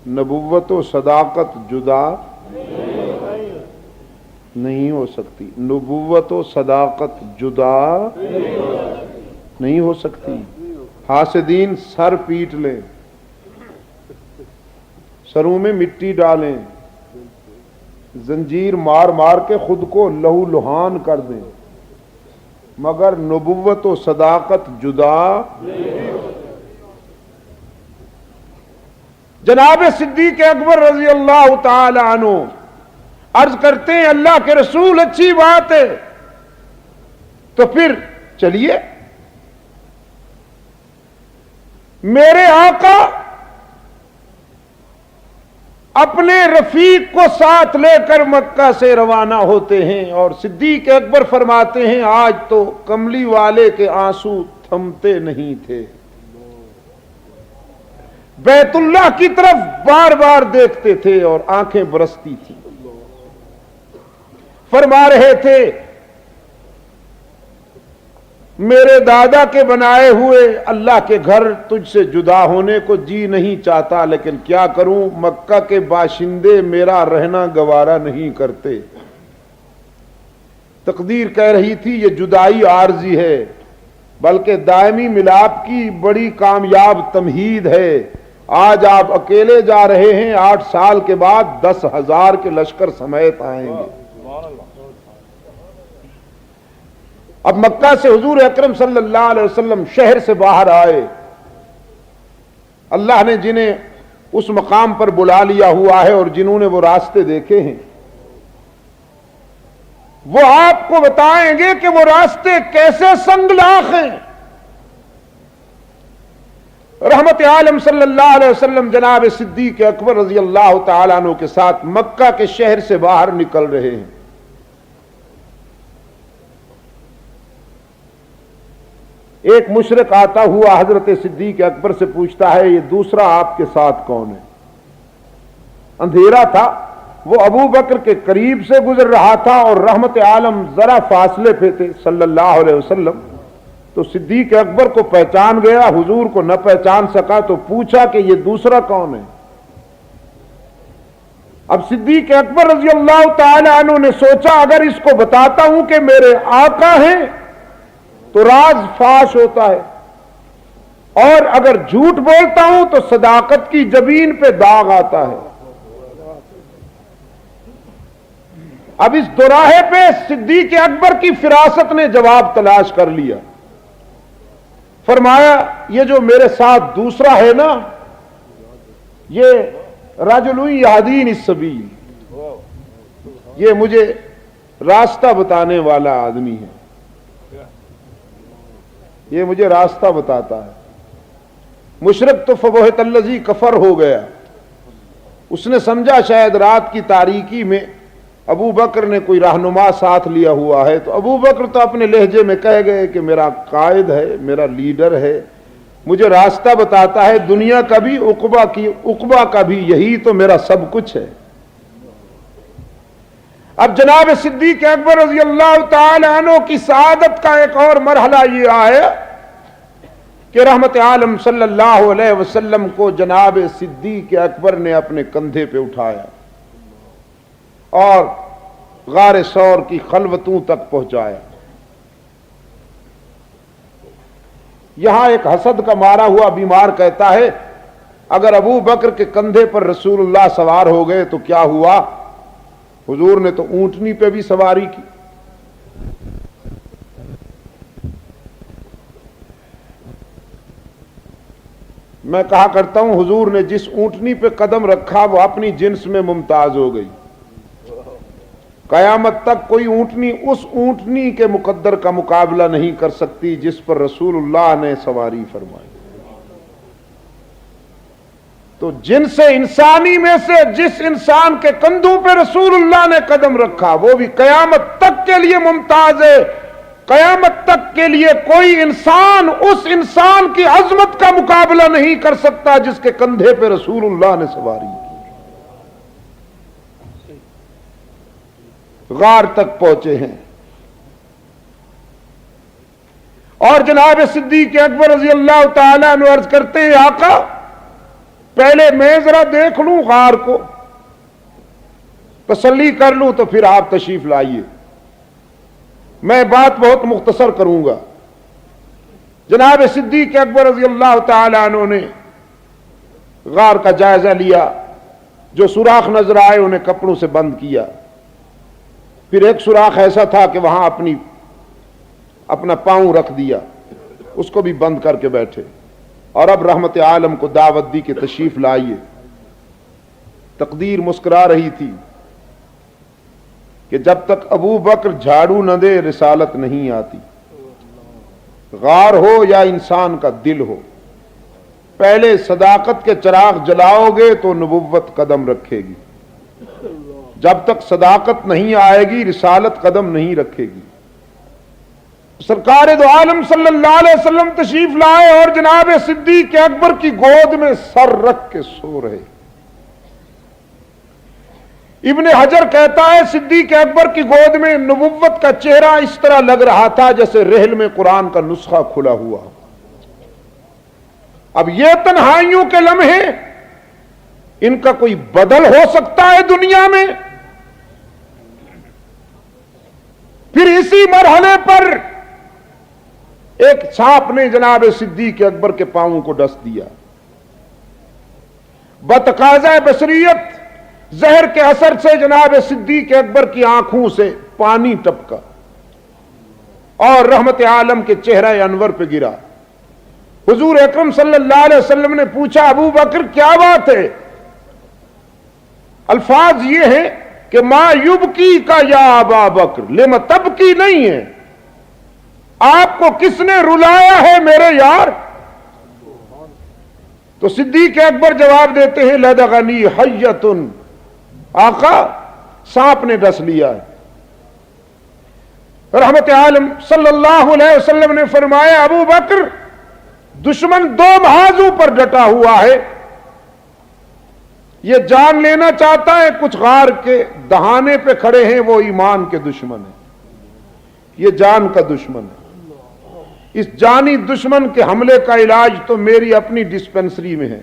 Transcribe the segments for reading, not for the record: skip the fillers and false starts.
نبوت و صداقت جدا نہیں ہو سکتی، نبوت و صداقت جدا نہیں ہو سکتی۔ حاسدین سر پیٹ لیں، سروں میں مٹی ڈالیں، زنجیر مار مار کے خود کو لہو لہان کر دیں، مگر نبوت و صداقت جدا۔ جناب صدیق اکبر رضی اللہ تعالی عنہ عرض کرتے ہیں اللہ کے رسول اچھی بات ہے، تو پھر چلیے میرے آقا اپنے رفیق کو ساتھ لے کر مکہ سے روانہ ہوتے ہیں، اور صدیق اکبر فرماتے ہیں آج تو کملی والے کے آنسو تھمتے نہیں تھے، بیت اللہ کی طرف بار بار دیکھتے تھے اور آنکھیں برستی تھی۔ فرما رہے تھے میرے دادا کے بنائے ہوئے اللہ کے گھر تجھ سے جدا ہونے کو جی نہیں چاہتا، لیکن کیا کروں مکہ کے باشندے میرا رہنا گوارا نہیں کرتے۔ تقدیر کہہ رہی تھی یہ جدائی عارضی ہے، بلکہ دائمی ملاپ کی بڑی کامیاب تمہید ہے۔ آج آپ اکیلے جا رہے ہیں، 8 سال کے بعد 10,000 کے لشکر سمیت آئیں گے۔ اب مکہ سے حضور اکرم صلی اللہ علیہ وسلم شہر سے باہر آئے، اللہ نے جنہیں اس مقام پر بلا لیا ہوا ہے اور جنہوں نے وہ راستے دیکھے ہیں وہ آپ کو بتائیں گے کہ وہ راستے کیسے سنگلاخ ہیں۔ رحمت عالم صلی اللہ علیہ وسلم جناب صدیق اکبر رضی اللہ تعالیٰ عنہ کے ساتھ مکہ کے شہر سے باہر نکل رہے ہیں۔ ایک مشرک آتا ہوا حضرت صدیق اکبر سے پوچھتا ہے یہ دوسرا آپ کے ساتھ کون ہے؟ اندھیرا تھا، وہ ابو بکر کے قریب سے گزر رہا تھا اور رحمت عالم ذرا فاصلے پہ تھے صلی اللہ علیہ وسلم، تو صدیق اکبر کو پہچان گیا، حضور کو نہ پہچان سکا تو پوچھا کہ یہ دوسرا کون ہے؟ اب صدیق اکبر رضی اللہ تعالی عنہ نے سوچا اگر اس کو بتاتا ہوں کہ میرے آقا ہیں تو راز فاش ہوتا ہے، اور اگر جھوٹ بولتا ہوں تو صداقت کی جبین پہ داغ آتا ہے۔ اب اس دوراہے پہ صدیق اکبر کی فراست نے جواب تلاش کر لیا، فرمایا یہ جو میرے ساتھ دوسرا ہے نا یہ رجل یہدین السبیل، یہ مجھے راستہ بتانے والا آدمی ہے، یہ مجھے راستہ بتاتا ہے۔ مشرک تو فبہت الذی کفر ہو گیا، اس نے سمجھا شاید رات کی تاریکی میں ابو بکر نے کوئی رہنما ساتھ لیا ہوا ہے، تو ابو بکر تو اپنے لہجے میں کہہ گئے کہ میرا قائد ہے، میرا لیڈر ہے، مجھے راستہ بتاتا ہے، دنیا کا بھی عقبہ کا بھی، یہی تو میرا سب کچھ ہے۔ اب جناب صدیق اکبر رضی اللہ تعالی عنہ کی سعادت کا ایک اور مرحلہ یہ آیا کہ رحمت عالم صلی اللہ علیہ وسلم کو جناب صدیق اکبر نے اپنے کندھے پہ اٹھایا اور غار ثور کی خلوتوں تک پہنچایا۔ یہاں ایک حسد کا مارا ہوا بیمار کہتا ہے اگر ابو بکر کے کندھے پر رسول اللہ سوار ہو گئے تو کیا ہوا؟ حضور نے تو اونٹنی پہ بھی سواری کی۔ میں کہا کرتا ہوں حضور نے جس اونٹنی پہ قدم رکھا وہ اپنی جنس میں ممتاز ہو گئی، قیامت تک کوئی اونٹنی اس اونٹنی کے مقدر کا مقابلہ نہیں کر سکتی جس پر رسول اللہ نے سواری فرمائی۔ تو جنس انسانی میں سے جس انسان کے کندھوں پہ رسول اللہ نے قدم رکھا وہ بھی قیامت تک کے لیے ممتاز ہے۔ قیامت تک کے لیے کوئی انسان اس انسان کی عظمت کا مقابلہ نہیں کر سکتا جس کے کندھے پہ رسول اللہ نے سواری کی۔ غار تک پہنچے ہیں اور جناب صدیق اکبر رضی اللہ تعالیٰ عنہ عرض کرتے ہیں آقا پہلے میں ذرا دیکھ لوں غار کو، تسلی کر لوں، تو پھر آپ تشریف لائیے۔ میں بات بہت مختصر کروں گا۔ جناب صدیق اکبر رضی اللہ تعالی عنہ نے غار کا جائزہ لیا، جو سوراخ نظر آئے انہیں کپڑوں سے بند کیا۔ پھر ایک سوراخ ایسا تھا کہ وہاں اپنا پاؤں رکھ دیا، اس کو بھی بند کر کے بیٹھے، اور اب رحمت عالم کو دعوت دی کہ تشریف لائیے۔ تقدیر مسکرا رہی تھی کہ جب تک ابو بکر جھاڑو نہ دے رسالت نہیں آتی۔ غار ہو یا انسان کا دل ہو، پہلے صداقت کے چراغ جلاؤ گے تو نبوت قدم رکھے گی، جب تک صداقت نہیں آئے گی رسالت قدم نہیں رکھے گی۔ سرکار دو عالم صلی اللہ علیہ وسلم تشریف لائے اور جناب صدیق اکبر کی گود میں سر رکھ کے سو رہے۔ ابن حجر کہتا ہے صدیق اکبر کی گود میں نبوت کا چہرہ اس طرح لگ رہا تھا جیسے رحل میں قرآن کا نسخہ کھلا ہوا۔ اب یہ تنہائیوں کے لمحے، ان کا کوئی بدل ہو سکتا ہے دنیا میں؟ پھر اسی مرحلے پر ایک سانپ نے جناب صدیق اکبر کے پاؤں کو ڈس دیا۔ بتقاضۂ بشریت زہر کے اثر سے جناب صدیق اکبر کی آنکھوں سے پانی ٹپکا اور رحمت عالم کے چہرہ انور پہ گرا۔ حضور اکرم صلی اللہ علیہ وسلم نے پوچھا ابو بکر کیا بات ہے؟ الفاظ یہ ہیں کہ ما یبکی کا یا ابا بکر، لم تبکی نہیں ہے، آپ کو کس نے رلایا ہے میرے یار؟ تو صدیق اکبر جواب دیتے ہیں لدغنی حیۃ، آقا سانپ نے ڈس لیا ہے۔ رحمت عالم صلی اللہ علیہ وسلم نے فرمایا ابو بکر دشمن دو محاذوں پر ڈٹا ہوا ہے، یہ جان لینا چاہتا ہے، کچھ غار کے دہانے پہ کھڑے ہیں وہ ایمان کے دشمن ہیں، یہ جان کا دشمن ہے۔ اس جانی دشمن کے حملے کا علاج تو میری اپنی ڈسپنسری میں ہے۔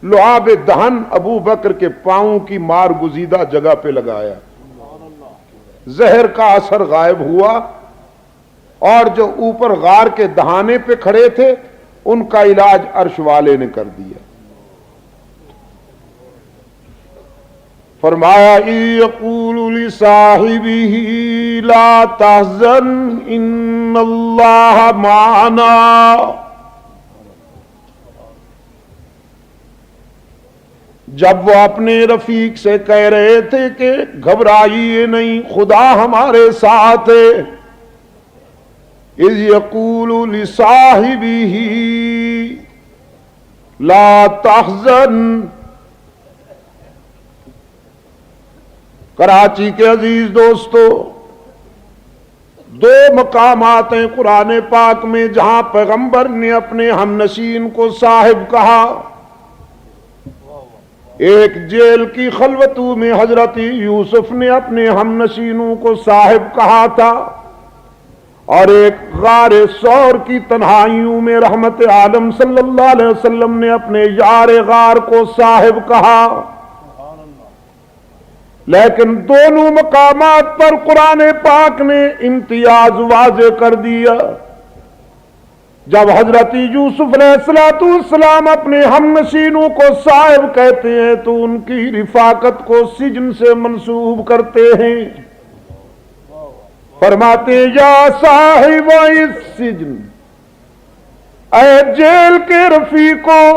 لعاب دہن ابو بکر کے پاؤں کی مار گزیدہ جگہ پہ لگایا، زہر کا اثر غائب ہوا، اور جو اوپر غار کے دہانے پہ کھڑے تھے ان کا علاج عرش والے نے کر دیا۔ فرمایا یقول لصاحبہ لا تحزن ان اللہ معنا، جب وہ اپنے رفیق سے کہہ رہے تھے کہ گھبرائیے نہیں خدا ہمارے ساتھ ہے، اذ یقول لصاحبہ لا تحزن۔ کراچی کے عزیز دوستو، دو مقامات ہیں قرآن پاک میں جہاں پیغمبر نے اپنے ہم نشین کو صاحب کہا۔ ایک جیل کی خلوتوں میں حضرت یوسف نے اپنے ہم نشینوں کو صاحب کہا تھا، اور ایک غار ثور کی تنہائیوں میں رحمت عالم صلی اللہ علیہ وسلم نے اپنے یار غار کو صاحب کہا۔ لیکن دونوں مقامات پر قرآن پاک نے امتیاز واضح کر دیا۔ جب حضرت یوسف علیہ السلام اپنے ہم نشینوں کو صاحب کہتے ہیں تو ان کی رفاقت کو سجن سے منسوب کرتے ہیں، فرماتے یا صاحب السجن، اے جیل کے رفیقو۔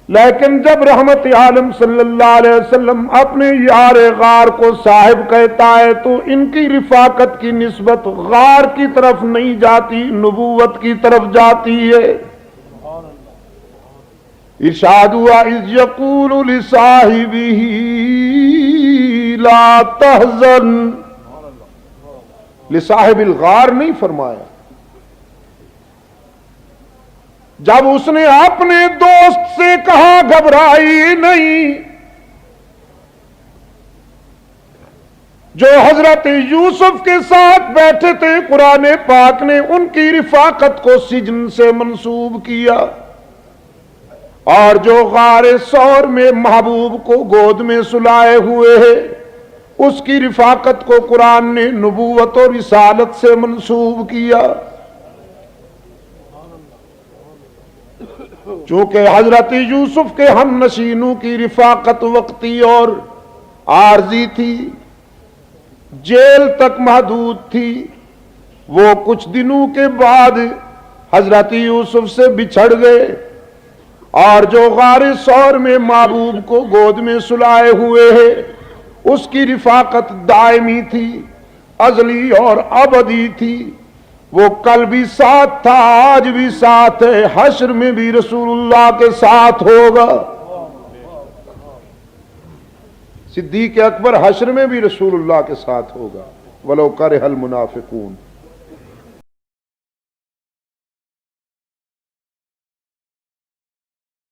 لیکن جب رحمت عالم صلی اللہ علیہ وسلم اپنے یار غار کو صاحب کہتا ہے تو ان کی رفاقت کی نسبت غار کی طرف نہیں جاتی، نبوت کی طرف جاتی ہے۔ ارشاد ہوا اذ یقول لصاحبہ لا تحزن، لصاحب الغار نہیں فرمایا۔ جب اس نے اپنے دوست سے کہا گھبرائی نہیں، جو حضرت یوسف کے ساتھ بیٹھے تھے قرآن پاک نے ان کی رفاقت کو سجن سے منسوب کیا۔ اور جو غار ثور میں محبوب کو گود میں سلائے ہوئے ہے، اس کی رفاقت کو قرآن نے نبوت اور رسالت سے منسوب کیا، چونکہ حضرت یوسف کے ہم نشینوں کی رفاقت وقتی اور عارضی تھی، جیل تک محدود تھی، وہ کچھ دنوں کے بعد حضرت یوسف سے بچھڑ گئے، اور جو غار ثور میں محبوب کو گود میں سلائے ہوئے ہے، اس کی رفاقت دائمی تھی، ازلی اور ابدی تھی، وہ کل بھی ساتھ تھا، آج بھی ساتھ ہے، حشر میں بھی رسول اللہ کے ساتھ ہوگا۔ صدیق اکبر حشر میں بھی رسول اللہ کے ساتھ ہوگا، وَلَوْ كَرِهَ الْمُنَافِقُونَ۔